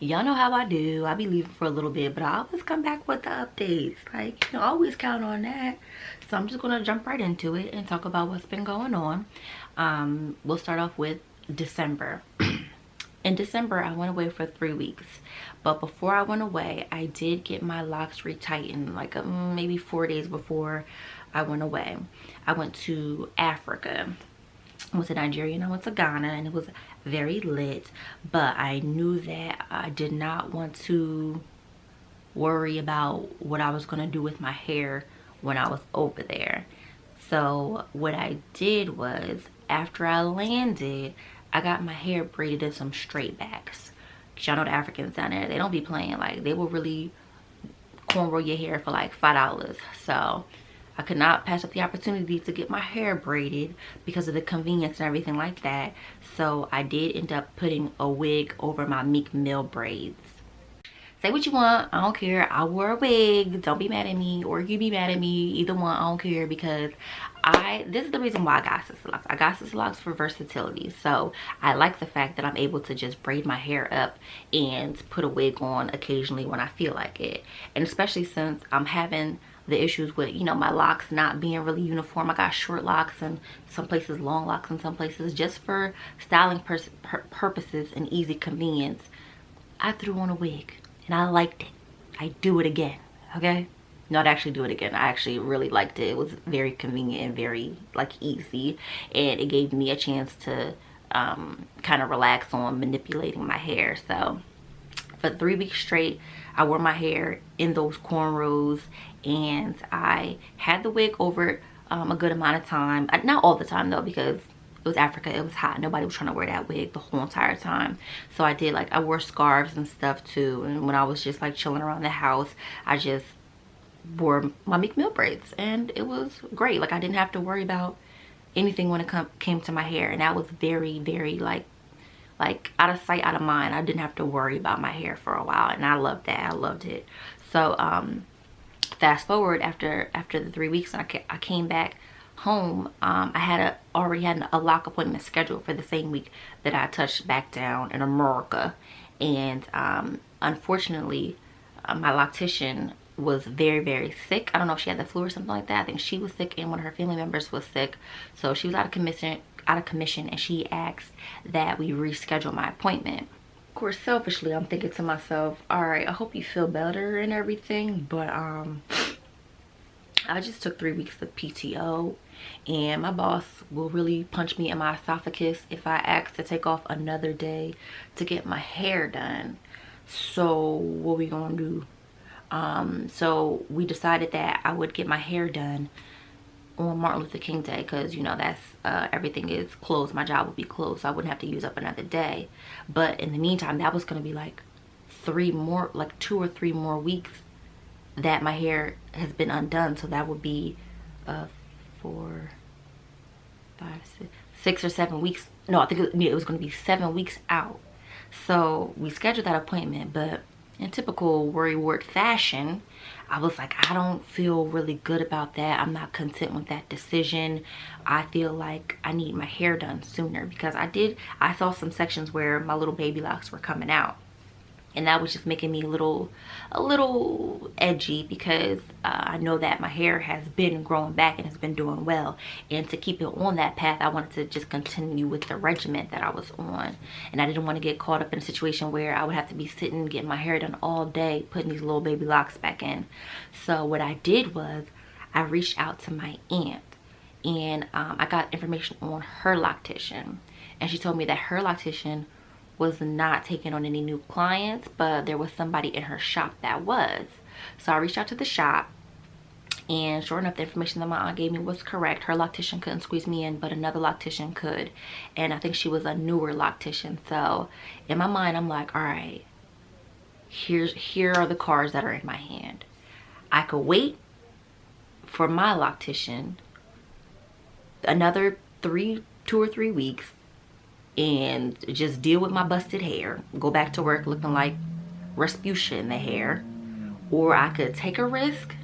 Y'all know how I do. I be leaving for a little bit, but I always come back with the updates. Like, you know, always count on that. So I'm just gonna jump right into it and talk about what's been going on. We'll start off with December. In December, I went away for 3 weeks. But before I went away, I did get my locks retightened like maybe 4 days before I went away. I went to Africa. I went to Nigeria and I went to Ghana, and it was very lit. But I knew that I did not want to worry about what I was going to do with my hair when I was over there. So what I did was, after I landed, I got my hair braided in some straight backs. Cause y'all know the Africans down there, they don't be playing. Like, they will really cornrow your hair for like $5. So I could not pass up the opportunity to get my hair braided because of the convenience and everything like that. So I did end up putting a wig over my Meek Mill braids. Say what you want, I don't care. I wore a wig. Don't be mad at me, or you be mad at me. Either one, I don't care, because this is the reason why I got Sister Locks. I got Sister Locks for versatility. So I like the fact that I'm able to just braid my hair up and put a wig on occasionally when I feel like it. And especially since I'm having the issues with, you know, my locks not being really uniform. I got short locks and some places long locks and some places. Just for styling purposes and easy convenience, I threw on a wig. And I liked it. I do it again, okay? Not actually do it again. I actually really liked it. It was very convenient and very like easy. And it gave me a chance to kind of relax on manipulating my hair. So for 3 weeks straight, I wore my hair in those cornrows. And I had the wig over it a good amount of time. Not all the time though, because it was Africa, it was hot, nobody was trying to wear that wig the whole entire time. So I did, like, I wore scarves and stuff too. And when I was just like chilling around the house, I just wore my Meek Mill braids, and it was great. Like, I didn't have to worry about anything when it came to my hair. And that was very, very like out of sight, out of mind. I didn't have to worry about my hair for a while, and I loved that. I loved it. So fast forward, after the 3 weeks, and I came back home. I had already had a lock appointment scheduled for the same week that I touched back down in America. And unfortunately, my loctician was very, very sick. I don't know if she had the flu or something like that. I think she was sick, and one of her family members was sick, so she was out of commission, and she asked that we reschedule my appointment. Of course, selfishly, I'm thinking to myself, all right, I hope you feel better and everything, but I just took 3 weeks of PTO, and my boss will really punch me in my esophagus if I ask to take off another day to get my hair done. So what we gonna do? So we decided that I would get my hair done on Martin Luther King Day, because, you know, that's everything is closed. My job would be closed, so I wouldn't have to use up another day. But in the meantime, that was gonna be like 2 or 3 more weeks that my hair has been undone. So that would be 4, 5, 6 or 7 weeks. No, I think it was going to be 7 weeks out. So we scheduled that appointment, but in typical worry wart fashion, I was like, I don't feel really good about that. I'm not content with that decision. I feel like I need my hair done sooner, because I saw some sections where my little baby locks were coming out. And that was just making me a little edgy, because I know that my hair has been growing back and has been doing well. And to keep it on that path, I wanted to just continue with the regimen that I was on. And I didn't want to get caught up in a situation where I would have to be sitting getting my hair done all day, putting these little baby locks back in. So what I did was, I reached out to my aunt, and I got information on her loctician. And she told me that her loctician was not taking on any new clients, but there was somebody in her shop that was. So I reached out to the shop, and sure enough, the information that my aunt gave me was correct. Her loctician couldn't squeeze me in, but another loctician could, and I think she was a newer loctician. So in my mind, I'm like, all right, here are the cards that are in my hand. I could wait for my loctician another 2 or 3 weeks and just deal with my busted hair, go back to work looking like Rasputia in the hair. Or I could take a risk,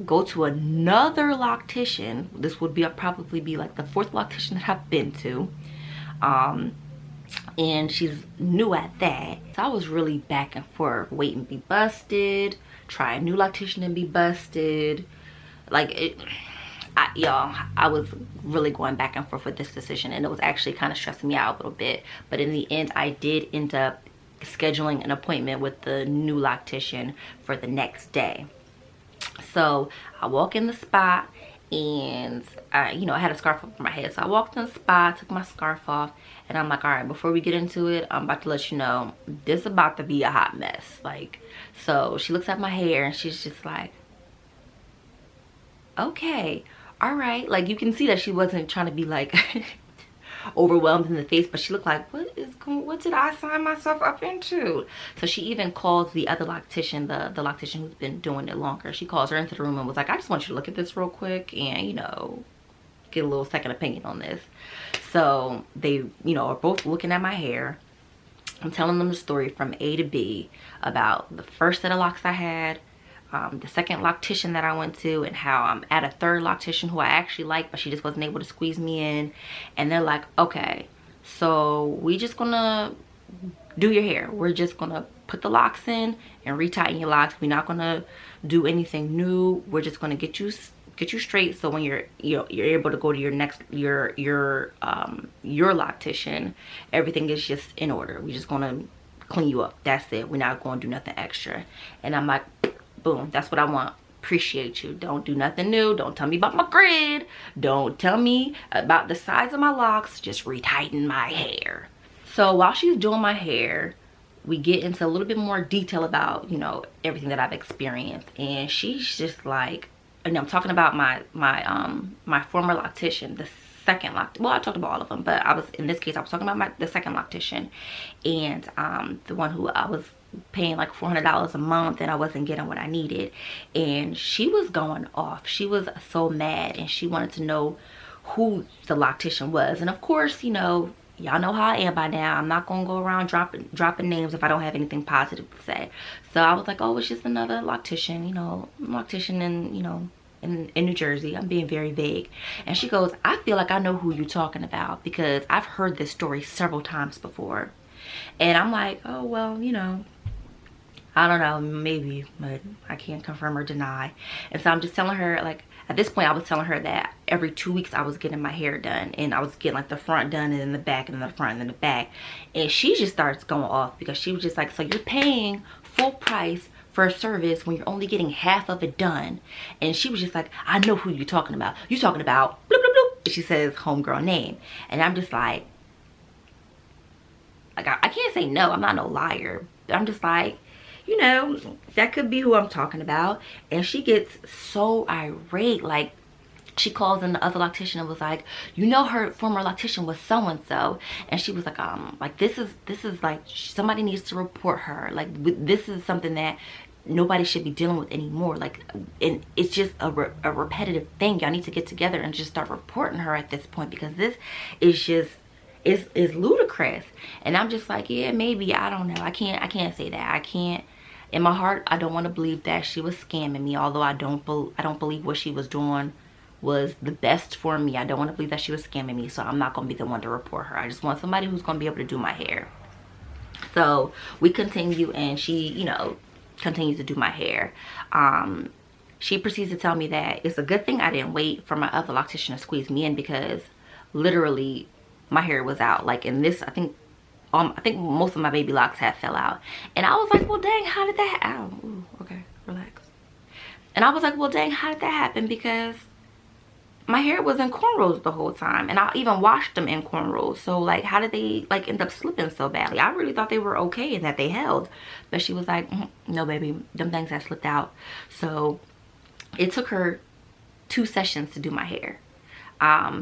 go to another loctician. This would probably be like the 4th loctician that I've been to, and she's new at that. So I was really back and forth, waiting to be busted, try a new loctician and be busted. Like y'all, I was really going back and forth with this decision, and it was actually kind of stressing me out a little bit. But in the end, I did end up scheduling an appointment with the new loctician for the next day. So I walk in the spot, and I had a scarf over my head. So I walked in the spot, took my scarf off, and I'm like, all right, before we get into it, I'm about to let you know this is about to be a hot mess. Like, so she looks at my hair and she's just like, okay, all right. Like, you can see that she wasn't trying to be like overwhelmed in the face, but she looked like, what did I sign myself up into? So she even calls the other loctician, the loctician who's been doing it longer. She calls her into the room and was like, I just want you to look at this real quick and get a little second opinion on this. So they are both looking at my hair. I'm telling them the story from A to B about the first set of locks I had, the second loctician that I went to, and how I'm at a third loctician who I actually like, but she just wasn't able to squeeze me in. And they're like, okay, so we just gonna do your hair. We're just gonna put the locks in and retighten your locks. We're not gonna do anything new. We're just gonna get you straight, so when you're able to go to your next your loctician, everything is just in order. We're just gonna clean you up. That's it. We're not gonna do nothing extra. And I'm like, boom, that's what I want. Appreciate you. Don't do nothing new. Don't tell me about my grid. Don't tell me about the size of my locks. Just retighten my hair. So while she's doing my hair, we get into a little bit more detail about everything that I've experienced. And she's just like, and I'm talking about my former loctician, the second well, I talked about all of them, but in this case I was talking about the second loctician, and the one who I was paying like $400 a month and I wasn't getting what I needed. And she was going off. She was so mad, and she wanted to know who the loctician was. And of course, y'all know how I am by now. I'm not gonna go around dropping names if I don't have anything positive to say. So I was like, oh, it's just another loctician, loctician in New Jersey. I'm being very vague. And she goes, I feel like I know who you're talking about because I've heard this story several times before. And I'm like, oh, well, I don't know, maybe, but I can't confirm or deny. And so I'm just telling her, like, at this point I was telling her that every 2 weeks I was getting my hair done, and I was getting like the front done and then the back and then the front and then the back. And she just starts going off because she was just like, so you're paying full price for a service when you're only getting half of it done. And she was just like, I know who you're talking about. You're talking about bloop, bloop, bloop. And she says homegirl name. And I'm just like I can't say no. I'm not no liar. But I'm just like, that could be who I'm talking about. And she gets so irate. Like, she calls in the other loctician and was like, her former loctician was so and so, and she was like, this is like, somebody needs to report her. Like, this is something that nobody should be dealing with anymore. Like, and it's just a repetitive thing. Y'all need to get together and just start reporting her at this point, because this is just is ludicrous. And I'm just like, yeah, maybe, I don't know. I can't say that. I can't. In my heart, I don't want to believe that she was scamming me, although I don't believe what she was doing was the best for me. I don't want to believe that she was scamming me, so I'm not going to be the one to report her. I just want somebody who's going to be able to do my hair. So we continue, and she, continues to do my hair. She proceeds to tell me that it's a good thing I didn't wait for my other loctician to squeeze me in, because literally my hair was out. Like, in this, I think most of my baby locks had fell out. And I was like, well, dang, how did that happen? Ooh, okay, relax. And I was like, well, dang, how did that happen? Because my hair was in cornrows the whole time, and I even washed them in cornrows. So, like, how did they, like, end up slipping so badly? I really thought they were okay and that they held. But she was like, no, baby, them things had slipped out. So it took her 2 sessions to do my hair.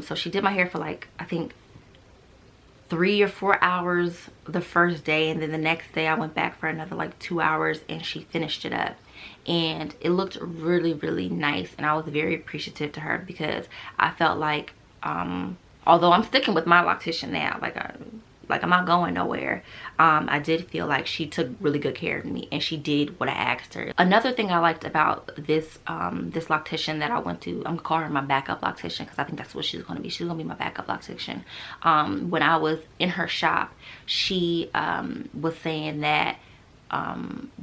So she did my hair for, like, I think 3 or 4 hours the first day, and then the next day I went back for another like 2 hours, and she finished it up, and it looked really, really nice. And I was very appreciative to her, because I felt like although I'm sticking with my loctician now, like like I'm not going nowhere. I did feel like she took really good care of me, and she did what I asked her. Another thing I liked about this this loctician that I went to, I'm gonna call her my backup loctician because I think that's what she's gonna be. She's gonna be my backup loctician. When I was in her shop, she was saying that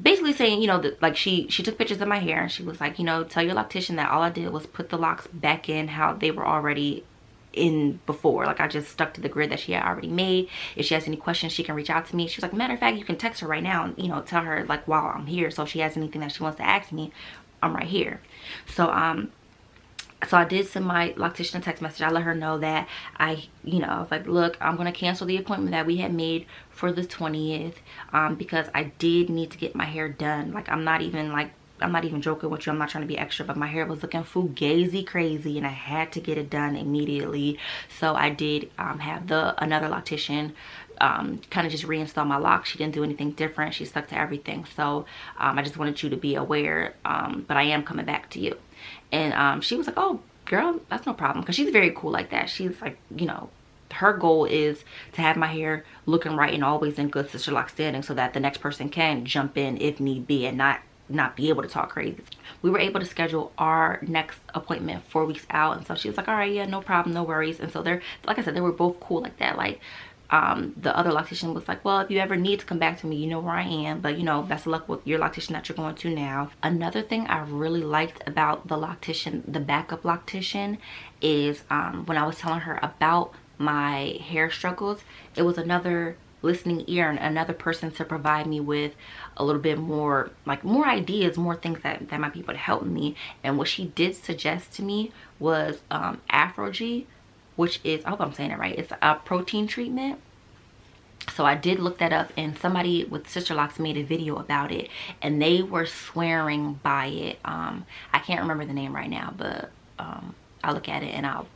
basically saying, you know, that like she took pictures of my hair, and she was like, you know, tell your loctician that all I did was put the locks back in how they were already in before. Like I just stuck to the grid that she had already made. If she has any questions, she can reach out to me. She was like, matter of fact, you can text her right now and, you know, tell her like while I'm here, so if she has anything that she wants to ask me, I'm right here. So I did send my loctician a text message. I let her know that I was like, look, I'm gonna cancel the appointment that we had made for the 20th because I did need to get my hair done. Like I'm not even joking with you. I'm not trying to be extra, but my hair was looking fugazi crazy, and I had to get it done immediately. So I did have another loctician kind of just reinstall my locks. She didn't do anything different. She stuck to everything. So I just wanted you to be aware, but I am coming back to you. And she was like, oh girl, that's no problem, because she's very cool like that. She's like, you know, her goal is to have my hair looking right and always in good sister lock standing, so that the next person can jump in if need be and not be able to talk crazy. We were able to schedule our next appointment 4 weeks out, and so she was like, all right, yeah, no problem, no worries. And so they're, like I said, they were both cool like that. Like the other loctician was like, well, if you ever need to come back to me, you know where I am, but you know, best of luck with your loctician that you're going to now. Another thing I really liked about the loctician, the backup loctician, is when I was telling her about my hair struggles, it was another listening ear and another person to provide me with a little bit more, like more ideas, more things that might be able to help me. And what she did suggest to me was Afro-G, which is, I hope I'm saying it right, it's a protein treatment. So I did look that up, and somebody with Sister Locks made a video about it, and they were swearing by it. I can't remember the name right now, but I'll look at it and I'll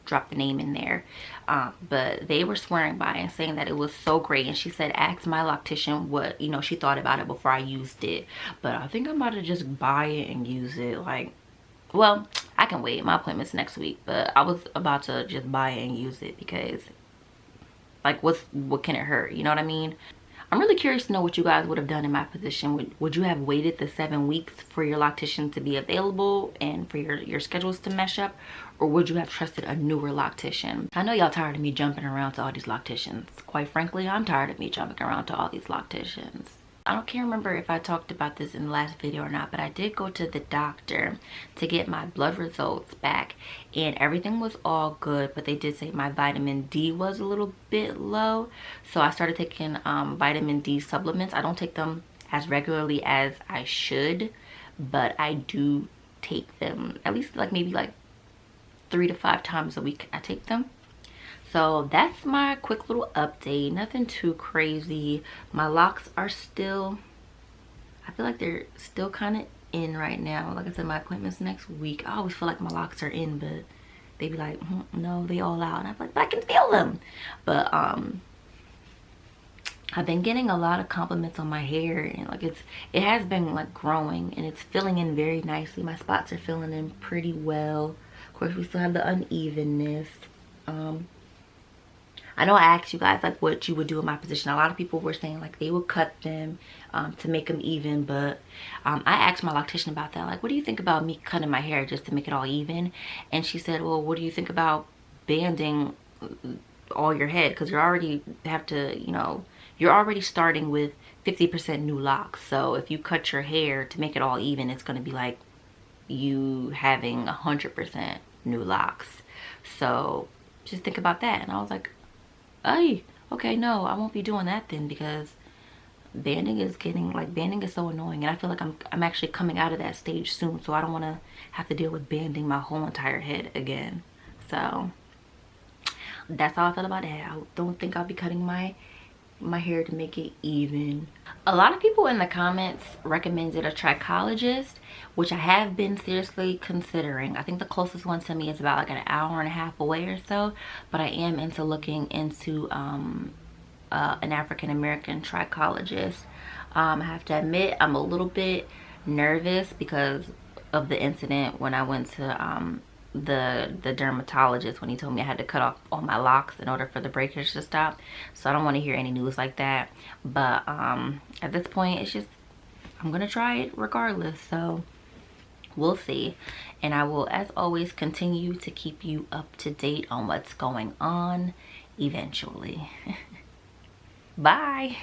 drop the name in there. But they were swearing by it and saying that it was so great. And she said, ask my loctician what, you know, she thought about it before I used it. But I think I'm about to just buy it and use it. Like, well, I can wait, my appointment's next week, but I was about to just buy it and use it because, like, what can it hurt, you know what I mean? I'm really curious to know what you guys would have done in my position. Would you have waited the 7 weeks for your loctician to be available and for your schedules to mesh up? Or would you have trusted a newer loctician? I know y'all tired of me jumping around to all these locticians. Quite frankly, I'm tired of me jumping around to all these locticians. I can't remember if I talked about this in the last video or not, but I did go to the doctor to get my blood results back, and everything was all good, but they did say my vitamin D was a little bit low. So I started taking vitamin D supplements. I don't take them as regularly as I should, but I do take them at least like maybe like 3 to 5 times a week. I take them. So that's my quick little update. Nothing too crazy. My locks are still, I feel like they're still kind of in right now. Like I said, my appointment's next week. I always feel like my locks are in, but they be like, no, they all out. And I'm like, but I can feel them. But I've been getting a lot of compliments on my hair, and like it has been like growing, and it's filling in very nicely. My spots are filling in pretty well. Of course, we still have the unevenness. I know I asked you guys like what you would do in my position. A lot of people were saying like they would cut them to make them even, but I asked my loctician about that. Like, what do you think about me cutting my hair just to make it all even? And she said, well, what do you think about banding all your head? Because you already have to, you know, you're already starting with 50% new locks. So if you cut your hair to make it all even, it's going to be like you having 100% new locks. So just think about that. And I was like, hey, okay, no, I won't be doing that then, because banding is so annoying, and I feel like I'm actually coming out of that stage soon, so I don't want to have to deal with banding my whole entire head again. So that's how I feel about that. I don't think I'll be cutting my hair to make it even. A lot of people in the comments recommended a trichologist, which I have been seriously considering. I think the closest one to me is about like an hour and a half away or so, but I am into looking into an African-American trichologist. I have to admit, I'm a little bit nervous because of the incident when I went to the dermatologist when he told me I had to cut off all my locks in order for the breakage to stop. So I don't want to hear any news like that. But at this point, it's just, I'm gonna try it regardless. So we'll see. And I will, as always, continue to keep you up to date on what's going on eventually. Bye.